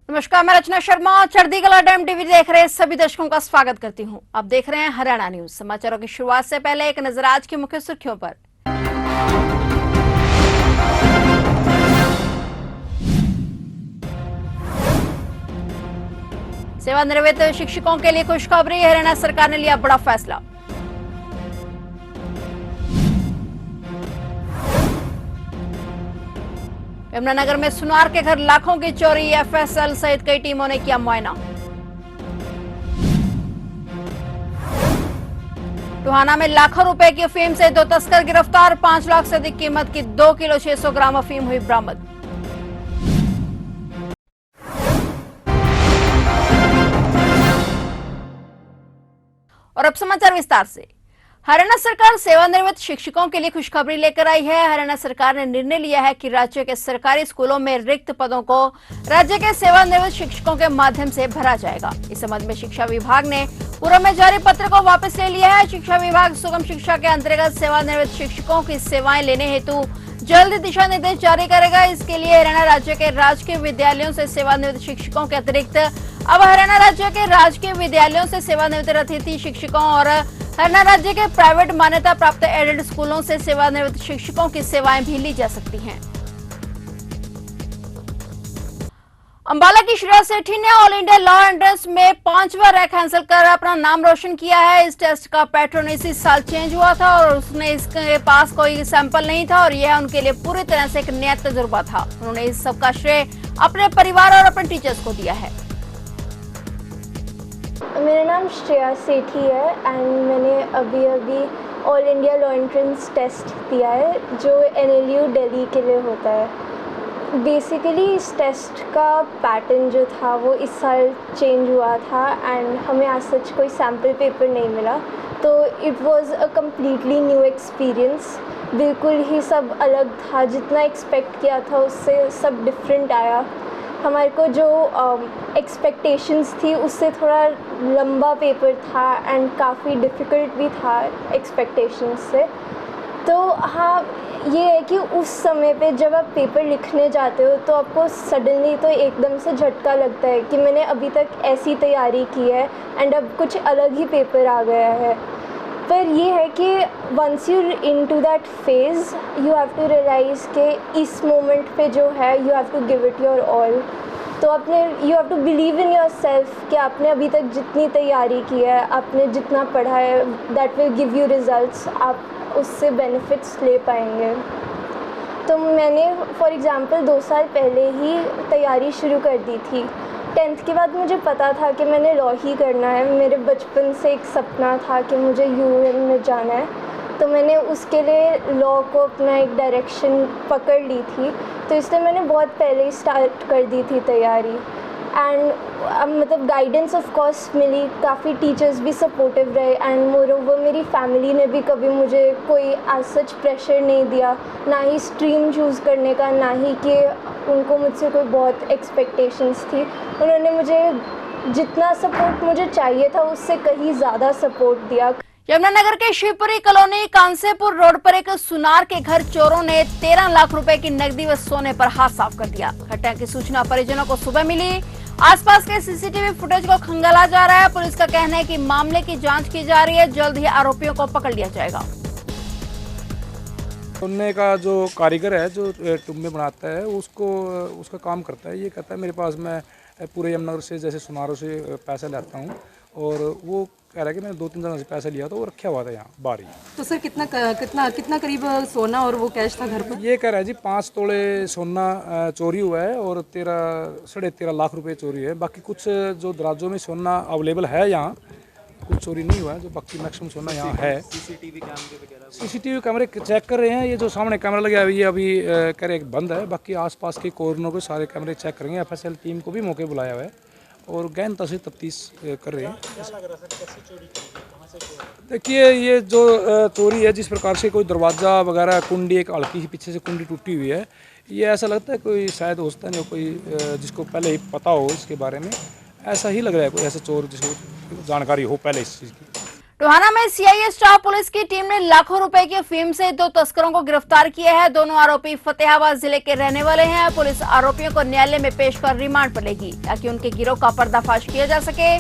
नमस्कार, मैं रचना शर्मा। चढ़ती कला टाइम टीवी देख रहे सभी दर्शकों का स्वागत करती हूं। आप देख रहे हैं हरियाणा न्यूज। समाचारों की शुरुआत से पहले एक नजर आज की मुख्य सुर्खियों पर। सेवानिवृत्त शिक्षकों के लिए खुशखबरी, हरियाणा सरकार ने लिया बड़ा फैसला। यमुनानगर में सुनार के घर लाखों की चोरी, एफएसएल सहित कई टीमों ने किया मुआयना। टोहाना में लाखों रुपए की अफीम से दो तस्कर गिरफ्तार, 5 लाख से अधिक कीमत की 2 किलो 600 ग्राम अफीम हुई बरामद। और अब समाचार विस्तार से। हरियाणा सरकार सेवानिवृत्त शिक्षकों के लिए खुशखबरी लेकर आई है। हरियाणा सरकार ने निर्णय लिया है कि राज्य के सरकारी स्कूलों में रिक्त पदों को राज्य के सेवानिवृत्त शिक्षकों के माध्यम से भरा जाएगा। इस संबंध में शिक्षा विभाग ने पूर्व में जारी पत्र को वापस ले लिया है। शिक्षा विभाग सुगम शिक्षा के अंतर्गत सेवानिवृत्त शिक्षकों की सेवाएं लेने हेतु जल्द दिशा निर्देश जारी करेगा। इसके लिए हरियाणा राज्य के राजकीय विद्यालयों से सेवानिवृत्त शिक्षकों के अतिरिक्त अब हरियाणा राज्य के राजकीय विद्यालयों से सेवानिवृत्त अतिथि शिक्षकों और हरियाणा राज्य के प्राइवेट मान्यता प्राप्त एडेड स्कूलों से सेवानिवृत्त शिक्षकों की सेवाएं भी ली जा सकती हैं। अंबाला की श्रेया सेठी ने ऑल इंडिया लॉ एंट्रेंस में 5वां रैंक हासिल कर अपना नाम रोशन किया है। इस टेस्ट का पैटर्न इसी साल चेंज हुआ था और उसने इसके पास कोई सैंपल नहीं था और यह उनके लिए पूरी तरह से एक नया तजुर्बा था। उन्होंने इस सब का श्रेय अपने परिवार और अपने टीचर्स को दिया है। मेरा नाम श्रेया सेठी है एंड मैंने अभी All India Law Entrance Test दिया है जो NLU दिल्ली के लिए होता है। बेसिकली इस टेस्ट का पैटर्न जो था वो इस साल चेंज हुआ था एंड हमें आज सच कोई सैम्पल पेपर नहीं मिला, तो it was a completely new experience. बिल्कुल ही सब अलग था, जितना एक्सपेक्ट किया था उससे सब डिफरेंट आया। हमारे को जो एक्सपेक्टेशंस थी उससे थोड़ा लंबा पेपर था एंड काफ़ी डिफ़िकल्ट भी था एक्सपेक्टेशंस से। तो हाँ, ये है कि उस समय पे जब आप पेपर लिखने जाते हो तो आपको सडनली तो एकदम से झटका लगता है कि मैंने अभी तक ऐसी तैयारी की है एंड अब कुछ अलग ही पेपर आ गया है। पर ये है कि once you into that phase you have to realise कि इस मोमेंट पे जो है you have to give it your all. तो आपने you have to believe in yourself कि आपने अभी तक जितनी तैयारी की है, आपने जितना पढ़ा है, that will give you results, आप उससे बेनिफिट्स ले पाएंगे। तो मैंने फॉर एग्ज़ाम्पल 2 साल पहले ही तैयारी शुरू कर दी थी। 10th के बाद मुझे पता था कि मैंने लॉ ही करना है। मेरे बचपन से एक सपना था कि मुझे UN में जाना है, तो मैंने उसके लिए लॉ को अपना एक डायरेक्शन पकड़ ली थी। तो इसलिए मैंने बहुत पहले ही स्टार्ट कर दी थी तैयारी एंड मतलब गाइडेंस ऑफ कोर्स मिली, काफ़ी टीचर्स भी सपोर्टिव रहे एंड मोरोवर मेरी फैमिली ने भी कभी मुझे कोई एज सच प्रेशर नहीं दिया, ना ही स्ट्रीम चूज़ करने का, ना ही कि उनको मुझसे कोई बहुत एक्सपेक्टेशंस थी। उन्होंने मुझे जितना सपोर्ट मुझे चाहिए था उससे कहीं ज़्यादा सपोर्ट दिया। यमुनानगर के शिवपुरी कॉलोनी कांसेपुर रोड पर एक सुनार के घर चोरों ने 13 लाख रुपए की नकदी व सोने पर हाथ साफ कर दिया। घटना की सूचना परिजनों को सुबह मिली। आसपास के CCTV फुटेज को खंगाला जा रहा है। पुलिस का कहना है कि मामले की जांच की जा रही है, जल्द ही आरोपियों को पकड़ लिया जाएगा। सोने का जो कारीगर है, जो टुम्बे बनाता है, उसका काम करता है। ये कहता है मेरे पास मैं पूरे यमुनानगर से जैसे सुनारों से पैसा लाता हूँ और वो कह रहा है कि मैंने 2-3 जगह से पैसा लिया था, वो रखा हुआ था यहाँ बाहर ही। तो सर कितना करीब सोना और वो कैश था घर पर? ये कह रहा है जी 5 तोले सोना चोरी हुआ है और 13.5 लाख रुपए चोरी है। बाकी कुछ जो दराजों में सोना अवेलेबल है यहाँ, कुछ चोरी नहीं हुआ है, जो बाकी मैक्सिमम सोना यहाँ है। CCTV कैमरे चेक कर रहे हैं। ये जो सामने कैमरा लगा है ये अभी कह रहे बंद है। बाकी आसपास के कॉर्नरों के सारे कैमरे चेक करेंगे। FSL टीम को भी मौके बुलाया हुआ है और गहनता से तफ्तीश कर रहे हैं। देखिए, ये जो चोरी है, जिस प्रकार से कोई दरवाज़ा वगैरह, कुंडी, एक हल्की सी पीछे से कुंडी टूटी हुई है, ये ऐसा लगता है कोई शायद हो सकता है कोई जिसको पहले ही पता हो इसके बारे में, ऐसा ही लग रहा है कोई ऐसा चोर जिसको जानकारी हो पहले इस चीज़ की। टोहाना में सीआईए स्टाफ पुलिस की टीम ने लाखों रुपए की अफीम से 2 तस्करों को गिरफ्तार किया है। दोनों आरोपी फतेहाबाद जिले के रहने वाले हैं। पुलिस आरोपियों को न्यायालय में पेश कर रिमांड पर लेगी ताकि उनके गिरोह का पर्दाफाश किया जा सके।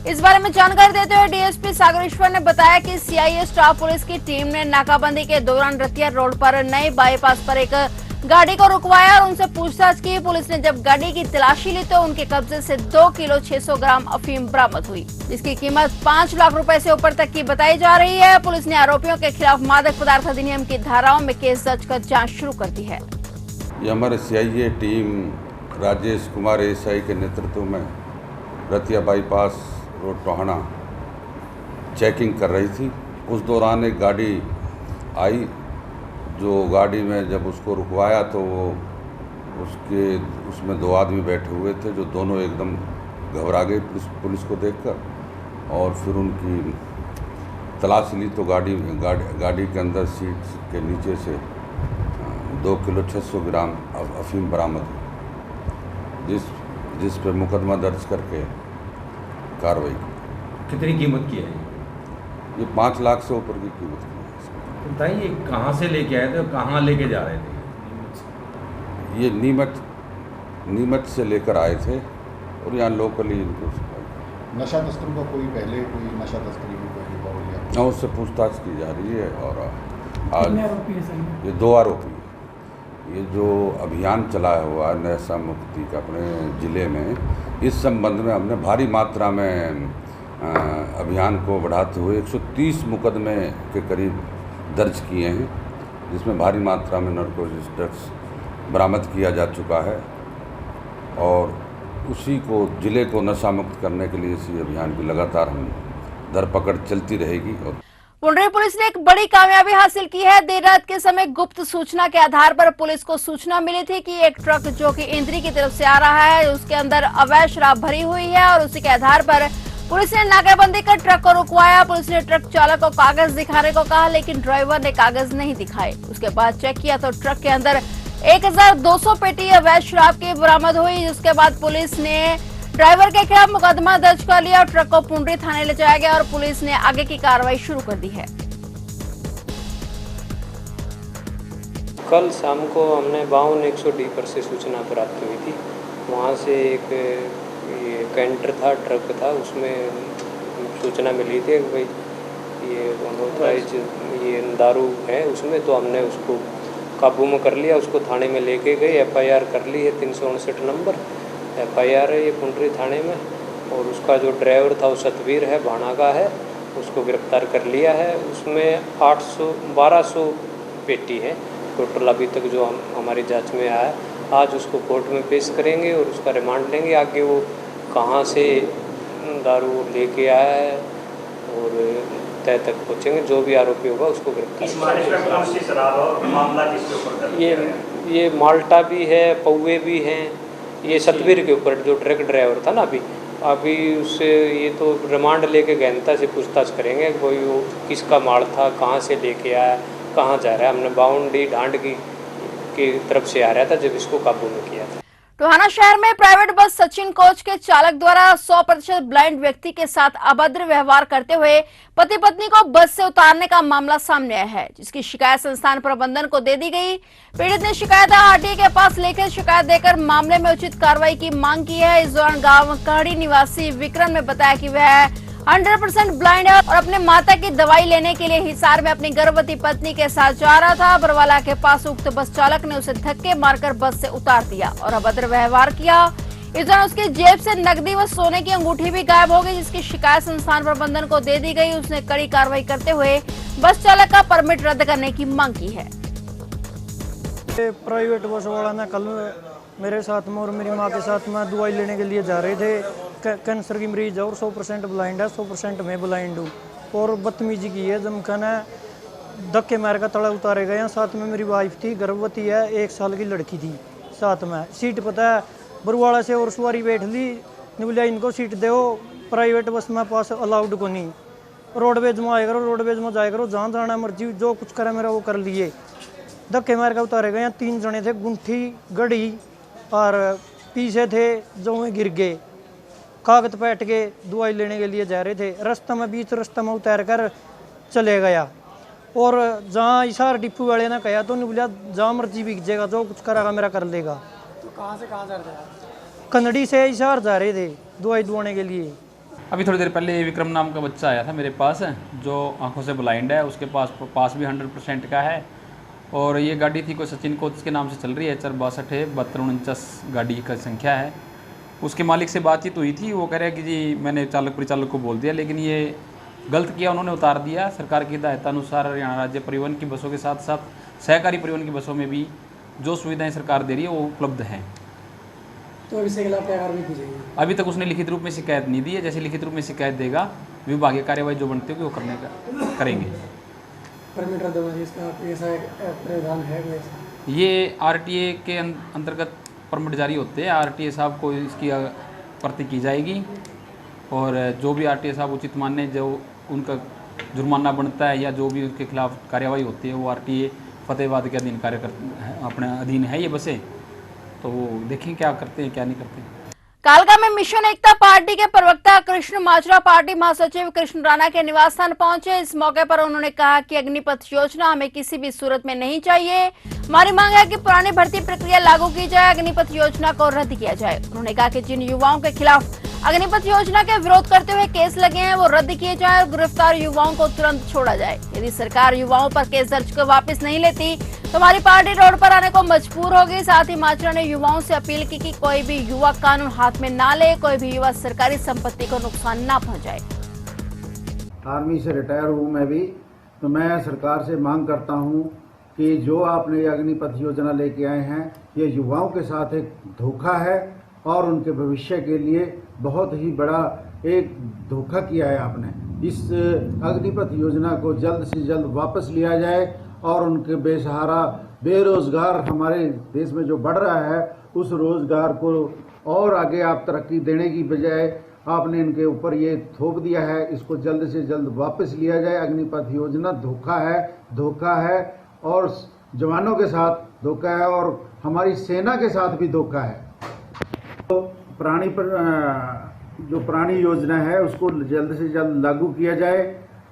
इस बारे में जानकारी देते हुए डीएसपी सागरेश्वर ने बताया कि सीआईए स्टाफ पुलिस की टीम ने नाकाबंदी के दौरान रतिया रोड पर नए बाईपास पर एक गाड़ी को रुकवाया और उनसे पूछताछ की। पुलिस ने जब गाड़ी की तलाशी ली तो उनके कब्जे से 2 किलो 600 ग्राम अफीम बरामद हुई, जिसकी कीमत 5 लाख रुपए से ऊपर तक की बताई जा रही है। पुलिस ने आरोपियों के खिलाफ मादक पदार्थ अधिनियम की धाराओं में केस दर्ज कर जांच शुरू कर दी है। ये हमारे CIA team Rajesh Kumar SI के नेतृत्व में Ratia bypass road Tohana checking कर रही थी। उस दौरान एक गाड़ी आई, जो गाड़ी में जब उसको रुकवाया तो वो उसमें 2 आदमी बैठे हुए थे, जो दोनों एकदम घबरा गए पुलिस को देखकर, और फिर उनकी तलाश ली तो गाड़ी के अंदर सीट के नीचे से 2 किलो 600 ग्राम अफीम बरामद हुई, जिस पर मुकदमा दर्ज करके कार्रवाई की। कितनी कीमत की है ये 5 लाख से ऊपर की कीमत की है। बताइए, कहाँ से लेके आए थे और कहाँ लेके जा रहे थे? ये नीमच से लेकर आए थे और यहाँ लोकली इनको नशा तस्करों का कोई पहले कोई नशा तस्करी में कोई रिकॉर्ड या उससे पूछताछ की जा रही है। और आज ये 2 आरोपी, ये जो अभियान चलाया हुआ है नशा मुक्ति का अपने ज़िले में, इस संबंध में हमने भारी मात्रा में अभियान को बढ़ाते हुए 130 मुकदमे के करीब दर्ज किए हैं, जिसमें भारी मात्रा में नारकोटिक्स ड्रग्स बरामद किया जा चुका है। और उसी को ज़िले को नशा मुक्त करने के लिए इसी अभियान की लगातार हम धरपकड़ चलती रहेगी। और पुंडरी पुलिस ने एक बड़ी कामयाबी हासिल की है। देर रात के समय गुप्त सूचना के आधार पर पुलिस को सूचना मिली थी कि एक ट्रक जो कि इंद्री की तरफ से आ रहा है, उसके अंदर अवैध शराब भरी हुई है, और उसी के आधार पर पुलिस ने नाकाबंदी कर ट्रक को रुकवाया। पुलिस ने ट्रक चालक को कागज दिखाने को कहा, लेकिन ड्राइवर ने कागज नहीं दिखाए। उसके बाद चेक किया तो ट्रक के अंदर 1200 पेटी अवैध शराब की बरामद हुई। उसके बाद पुलिस ने ड्राइवर के खिलाफ मुकदमा दर्ज कर लिया और ट्रक को पुंडरी थाने ले जाया गया और पुलिस ने आगे की कार्रवाई शुरू कर दी है। कल शाम को हमने 52-100 पर से सूचना प्राप्त हुई थी। वहाँ से एक ये कैंटर था, ट्रक था, उसमें सूचना मिली थी कि भाई ये अनऑथराइज ये दारू है उसमें, तो हमने उसको काबू में कर लिया। उसको थाने में लेके गए, एफआईआर कर ली है, 359 नंबर एफआईआर है ये पुंडरी थाने में। और उसका जो ड्राइवर था वो सतवीर है, भाणा का है, उसको गिरफ्तार कर लिया है। उसमें 1200 पेटी है टोटल अभी तक जो हमारी जांच में आया। आज उसको कोर्ट में पेश करेंगे और उसका रिमांड लेंगे। आगे वो कहाँ से दारू लेके आया है और तय तक पहुँचेंगे। जो भी आरोपी होगा उसको गिरफ्तार करेंगे। ये माल्टा भी है, पौवे भी हैं। ये सतवीर के ऊपर जो ट्रक ड्राइवर था ना, अभी उससे ये तो रिमांड लेके गहनता से पूछताछ करेंगे, कोई वो किसका माल था, कहाँ से लेके आया, कहाँ जा रहा है। हमने बाउंडी ढांड की तरफ से आ रहा था जब इसको काबू में किया था। टोहाना शहर में प्राइवेट बस सचिन कोच के चालक द्वारा 100% ब्लाइंड व्यक्ति के साथ अभद्र व्यवहार करते हुए पति पत्नी को बस से उतारने का मामला सामने आया है, जिसकी शिकायत संस्थान प्रबंधन को दे दी गई। पीड़ित ने शिकायत आरटीए के पास लेकर शिकायत देकर मामले में उचित कार्रवाई की मांग की है। इस दौरान गांव कहड़ी निवासी विक्रम ने बताया कि वह 100% ब्लाइंड है और अपने माता की दवाई लेने के लिए हिसार में अपनी गर्भवती पत्नी के साथ जा रहा था। बरवाला के पास उक्त बस चालक ने उसे धक्के मारकर बस से उतार दिया और अभद्र व्यवहार किया। इस दौरान उसकी जेब से नकदी व सोने की अंगूठी भी गायब हो गई, जिसकी शिकायत संस्थान प्रबंधन को दे दी गई। उसने कड़ी कार्रवाई करते हुए बस चालक का परमिट रद्द करने की मांग की है। प्राइवेट बस वाला ने कल मेरे साथ में और मेरी माँ के साथ में दवाई लेने के लिए जा रहे थे। कैंसर की मरीज है और 100% ब्लाइंड है, 100% मैं ब्लाइंड हूँ। और बदतमीजी की है, जमखाना धक्के मार का तड़ा उतारे गए। साथ में मेरी वाइफ थी, गर्भवती है, 1 साल की लड़की थी साथ में। सीट पता है बरुवाड़ा से और सवारी बैठ ली, बोलिया इनको सीट दो, प्राइवेट बस में पास अलाउड को नहीं। रोडवेज में आया करो, रोडवेज में जाया करो, जहाँ जाना मर्जी जो कुछ करे मेरा वो कर लिए। धक्के मार का उतारे गए। 3 जने थे, गुंठी गड़ी और पीछे थे जो में गिर गए। कागज पैट के दवाई लेने के लिए जा रहे थे। रास्ते में बीच रास्ते में उतार कर चले गया और जहाँ इशार डिपू वाले ने कहा तो नहीं बोला जहाँ मर्जी बिक जाएगा, जो कुछ करागा मेरा कर लेगा। तो कहाँ से कहाँ जा रहे थे? कन्नड़ी से इशार जा रहे थे दवाई दुआने के लिए। अभी थोड़ी देर पहले विक्रम नाम का बच्चा आया था मेरे पास, जो आंखों से ब्लाइंड है। उसके पास भी 100% का है और ये गाड़ी थी कोई सचिन कोच के नाम से चल रही है, HR62 7249 गाड़ी का संख्या है। उसके मालिक से बातचीत हुई थी, वो कह रहे हैं कि जी मैंने चालक परिचालक को बोल दिया, लेकिन ये गलत किया, उन्होंने उतार दिया। सरकार की हिदायतानुसार हरियाणा राज्य परिवहन की बसों के साथ साथ सहकारी परिवहन की बसों में भी जो सुविधाएं सरकार दे रही है वो उपलब्ध हैं। तो इसके खिलाफ क्या कार्रवाई की जाएगी? अभी तक उसने लिखित रूप में शिकायत नहीं दी है। जैसे लिखित रूप में शिकायत देगा, विभागीय कार्यवाही जो बनती होगी वो करेंगे। परमिट रद्द होना इसका ऐसा प्रावधान है कोई? ये RTA के अंतर्गत परमिट जारी होते हैं। RTA साहब को इसकी प्रति की जाएगी और जो भी RTA साहब उचित माने, जो उनका जुर्माना बनता है या जो भी उसके खिलाफ कार्यवाही होती है वो RTA फतेहाबाद के अधीन अपने अधीन है ये बसें, तो वो देखें क्या करते हैं क्या नहीं करते। कालका में मिशन एकता पार्टी के प्रवक्ता कृष्ण माजरा पार्टी महासचिव कृष्ण राणा के निवास स्थान पहुंचे। इस मौके पर उन्होंने कहा कि अग्निपथ योजना हमें किसी भी सूरत में नहीं चाहिए। हमारी मांग है कि पुरानी भर्ती प्रक्रिया लागू की जाए, अग्निपथ योजना को रद्द किया जाए। उन्होंने कहा कि जिन युवाओं के खिलाफ अग्निपथ योजना के विरोध करते हुए केस लगे हैं वो रद्द किए जाए और गिरफ्तार युवाओं को तुरंत छोड़ा जाए। यदि सरकार युवाओं पर केस दर्ज कर वापस नहीं लेती तो हमारी पार्टी रोड पर आने को मजबूर होगी। साथ ही माजरा ने युवाओं से अपील की कि कोई भी युवा कानून हाथ में ना ले, कोई भी युवा सरकारी संपत्ति को नुकसान ना पहुंचाए। आर्मी से रिटायर हूँ मैं भी, तो मैं सरकार से मांग करता हूँ कि जो आपने अग्निपथ योजना लेके आए हैं ये युवाओं के साथ एक धोखा है और उनके भविष्य के लिए बहुत ही बड़ा एक धोखा किया है आपने। इस अग्निपथ योजना को जल्द से जल्द वापस लिया जाए और उनके बेसहारा बेरोजगार हमारे देश में जो बढ़ रहा है उस रोजगार को और आगे आप तरक्की देने की बजाय आपने इनके ऊपर ये थोप दिया है। इसको जल्द से जल्द वापस लिया जाए। अग्निपथ योजना धोखा है और जवानों के साथ धोखा है और हमारी सेना के साथ भी धोखा है। तो जो पुरानी योजना है उसको जल्द से जल्द लागू किया जाए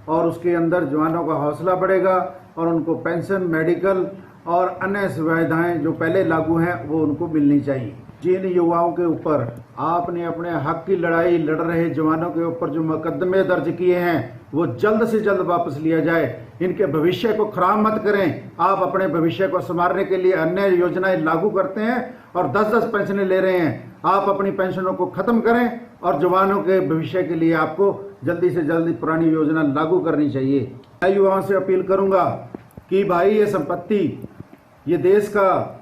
और उसके अंदर जवानों का हौसला बढ़ेगा और उनको पेंशन, मेडिकल और अन्य सुविधाएं जो पहले लागू हैं वो उनको मिलनी चाहिए। जिन युवाओं के ऊपर आपने अपने हक की लड़ाई लड़ रहे जवानों के ऊपर जो मुकदमे दर्ज किए हैं वो जल्द से जल्द वापस लिया जाए। इनके भविष्य को खराब मत करें। आप अपने भविष्य को संवारने के लिए अन्य योजनाएं लागू करते हैं और 10-10 पेंशनें ले रहे हैं। आप अपनी पेंशनों को खत्म करें और जवानों के भविष्य के लिए आपको जल्दी से जल्दी पुरानी योजना लागू करनी चाहिए। मैं युवाओं से अपील करूंगा कि भाई ये संपत्ति, ये देश का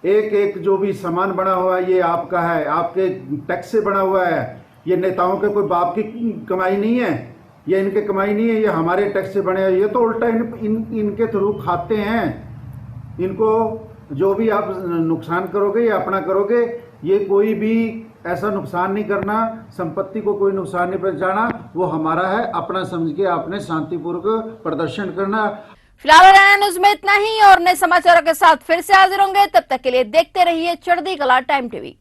एक एक जो भी सामान बना हुआ है ये आपका है, आपके टैक्स से बना हुआ है। ये नेताओं के कोई बाप की कमाई नहीं है, ये इनके कमाई नहीं है, ये हमारे टैक्स से बने हैं। ये तो उल्टा इनके थ्रू खाते हैं। इनको जो भी आप नुकसान करोगे या अपना करोगे, ये कोई भी ऐसा नुकसान नहीं करना, संपत्ति को कोई नुकसान नहीं पहुंचाना, वो हमारा है। अपना समझ के आपने शांतिपूर्वक प्रदर्शन करना। फिलहाल हरियाणा न्यूज में इतना ही और नए समाचारों के साथ फिर से हाजिर होंगे। तब तक के लिए देखते रहिए चढ़ती कला टाइम टीवी।